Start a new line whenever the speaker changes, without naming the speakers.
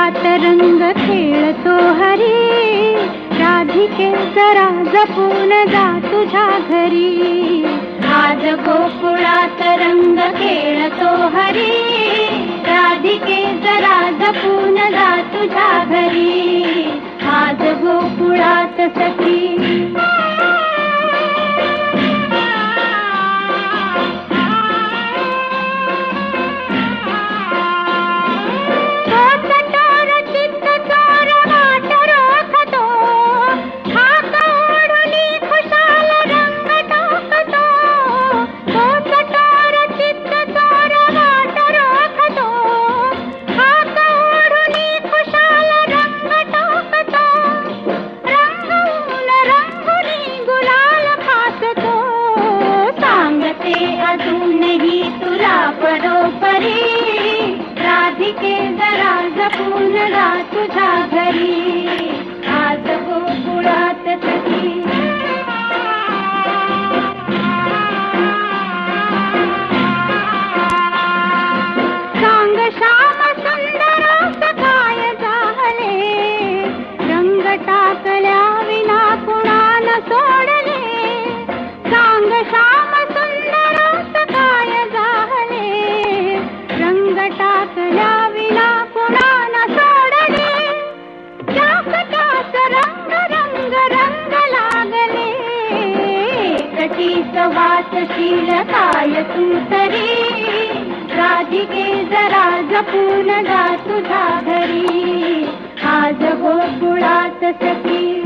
गोकुळात रंग खेळतो हरी, राधिके जरा जपून जा तुझ्या घरी. आज गोकुळात रंग खेळतो हरी, राधिके जरा जपून जा तुझ्या घरी. आज गोकुळात सखी अजूनही तुला बरोबरी, राधिके जरा जपून जा तुझ्या घरी. आज गोकुळात सखी सांग श्याम सुंदर काय झाले, रंग टाकल्या विना कुणान सोडले. सांग श्याम टाकल्या विना कुणान सोडले. त्यास रंग रंग रंग लागले, कटीस वाचशील काय तू तरी, राधिके जरा जपून जा तुझ्या घरी. आज गोकुळात सखी